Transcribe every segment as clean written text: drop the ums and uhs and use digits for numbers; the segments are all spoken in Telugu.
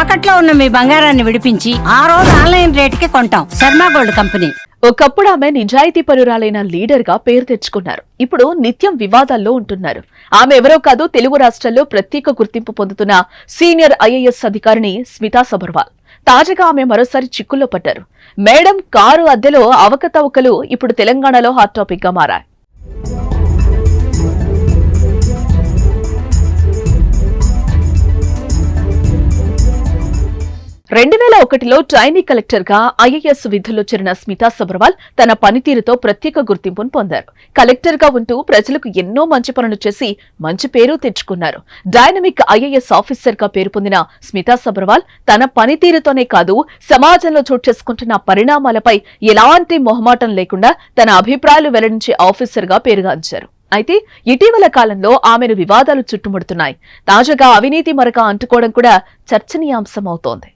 తాకట్లో ఉన్న మీ బంగారాన్ని విడిపించి ఆ రోజు ఆన్లైన్ రేటుకి కొంటాం. Sharma gold company. ఒకప్పుడు ఆమె నిజాయితీ పరురాలైన లీడర్ గా పేరు తెచ్చుకున్నారు. ఇప్పుడు నిత్యం వివాదాల్లో ఉంటున్నారు. ఆమె ఎవరో కాదు, తెలుగు రాష్ట్రాల్లో ప్రత్యేక గుర్తింపు పొందుతున్న సీనియర్ ఐఏఎస్ అధికారిని స్మితా సబర్వాల్. తాజాగా ఆమె మరోసారి చిక్కుల్లో పడ్డారు. మేడం కారు అద్దెలో అవకతవకలు ఇప్పుడు తెలంగాణలో హాట్ టాపిక్ గా మారాయి. 2001లో ట్రైనీ కలెక్టర్ గా ఐఏఎస్ విధుల్లో చేరిన స్మితా సబర్వాల్ తన పనితీరుతో ప్రత్యేక గుర్తింపును పొందారు. కలెక్టర్ గా ఉంటూ ప్రజలకు ఎన్నో మంచి పనులు చేసి మంచి పేరు తెచ్చుకున్నారు. డైనమిక్ ఐఏఎస్ ఆఫీసర్ గా పేరు పొందిన స్మితా సబర్వాల్ తన పనితీరుతోనే కాదు, సమాజంలో చోటు చేసుకుంటున్న పరిణామాలపై ఎలాంటి మొహమాటం లేకుండా తన అభిప్రాయాలు వెల్లడించే ఆఫీసర్ గా పేరుగాంచారు. అయితే ఇటీవల కాలంలో ఆమెను వివాదాలు చుట్టుముడుతున్నాయి. తాజాగా అవినీతి మరక అంటుకోవడం కూడా చర్చనీయాంశమవుతోంది.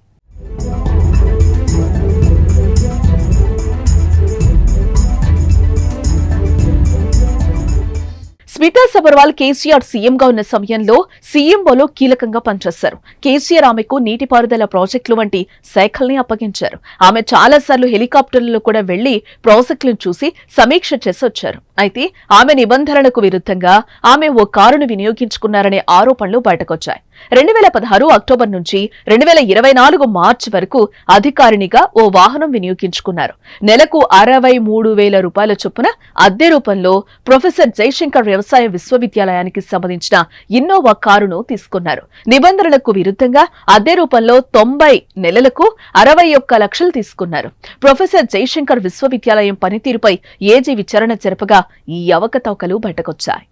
స్మితా సబర్వాల్ కేసీఆర్ సీఎంగా ఉన్న సమయంలో సీఎంఓలో కీలకంగా పనిచేశారు. కేసీఆర్ ఆమెకు నీటిపారుదల ప్రాజెక్టులు వంటి శాఖల్ని అప్పగించారు. ఆమె చాలాసార్లు హెలికాప్టర్లలో కూడా వెళ్లి ప్రాజెక్టులను చూసి సమీక్ష చేసి వచ్చారు. అయితే ఆమె నిబంధనలకు విరుద్ధంగా ఆమె ఓ కారును వినియోగించుకున్నారనే ఆరోపణలు బయటకొచ్చాయి. 2016 అక్టోబర్ నుంచి 2024 మార్చి వరకు అధికారినిగా ఓ వాహనం వినియోగించుకున్నారు. నెలకు 63,000 రూపాయల చొప్పున అద్దె రూపంలో ప్రొఫెసర్ జయశంకర్ వ్యవసాయ విశ్వవిద్యాలయానికి సంబంధించిన ఇన్నోవా కారును తీసుకున్నారు. నిబంధనలకు విరుద్ధంగా అద్దె రూపంలో 90 నెలలకు 61 లక్షలు తీసుకున్నారు. ప్రొఫెసర్ జయశంకర్ విశ్వవిద్యాలయం పనితీరుపై ఏజీ విచారణ జరపగా ఈ అవకతవకలు బయటకొచ్చాయి.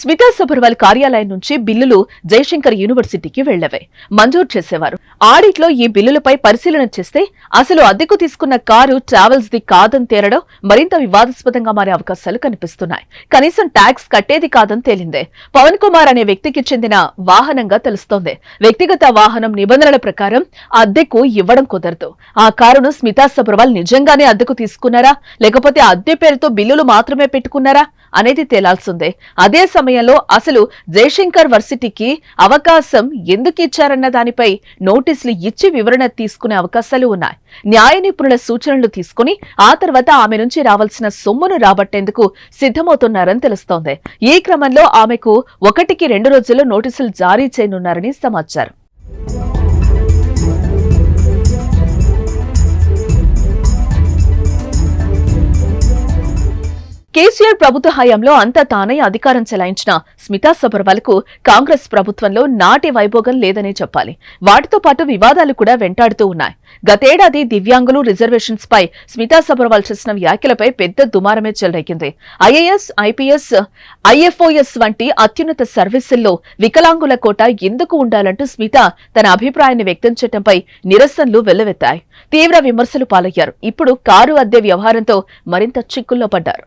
స్మితా సబర్వాల్ కార్యాలయం నుంచి బిల్లులు జయశంకర్ యూనివర్సిటీకి వెళ్లవే మంజూరు చేసేవారు. ఆడిట్లో ఈ బిల్లులపై పరిశీలన చేస్తే అసలు అద్దెకు తీసుకున్న కారు ట్రావెల్స్ ది కాదని తేరడం మరింత వివాదాస్పదంగా మారే అవకాశాలు కనిపిస్తున్నాయి. కనీసం ట్యాక్స్ కట్టేది కాదని తేలిందే. పవన్ కుమార్ అనే వ్యక్తికి చెందిన వాహనంగా తెలుస్తోంది. వ్యక్తిగత వాహనం నిబంధనల ప్రకారం అద్దెకు ఇవ్వడం కుదరదు. ఆ కారును స్మితా సబర్వాల్ నిజంగానే అద్దెకు తీసుకున్నారా, లేకపోతే అద్దె పేరుతో బిల్లులు మాత్రమే పెట్టుకున్నారా అనేది తేలాల్సిందే. అదే సమయంలో అసలు జయశంకర్ వర్సిటీకి అవకాశం ఎందుకు ఇచ్చారన్న దానిపై నోటీసులు ఇచ్చి వివరణ తీసుకునే అవకాశాలు ఉన్నాయి. న్యాయ నిపుణుల సూచనలు తీసుకుని ఆ తర్వాత ఆమె నుంచి రావాల్సిన సొమ్మును రాబట్టేందుకు సిద్ధమవుతున్నారని తెలుస్తోంది. ఈ క్రమంలో ఆమెకు 1-2 రోజుల్లో నోటీసులు జారీ చేయనున్నారని సమాచారం. కేసీఆర్ ప్రభుత్వ హయాంలో అంతా తానే అధికారం చెలాయించిన స్మితా సబర్వాల్ కు కాంగ్రెస్ ప్రభుత్వంలో నాటి వైభోగం లేదనే చెప్పాలి. వాటితో పాటు వివాదాలు కూడా వెంటాడుతూ ఉన్నాయి. గతేడాది దివ్యాంగులు రిజర్వేషన్స్ పై స్మితా సబర్వాల్ చేసిన వ్యాఖ్యలపై పెద్ద దుమారమే చెలరేగింది. ఐఏఎస్, ఐపీఎస్, ఐఎఫ్ఓఎస్ వంటి అత్యున్నత సర్వీసుల్లో వికలాంగుల కోట ఎందుకు ఉండాలంటూ స్మిత తన అభిప్రాయాన్ని వ్యక్తం చేయడంపై నిరసనలు వెల్లువెత్తాయి. తీవ్ర విమర్శలు పాలయ్యారు. ఇప్పుడు కారు అద్దె వ్యవహారంతో మరింత చిక్కుల్లో పడ్డారు.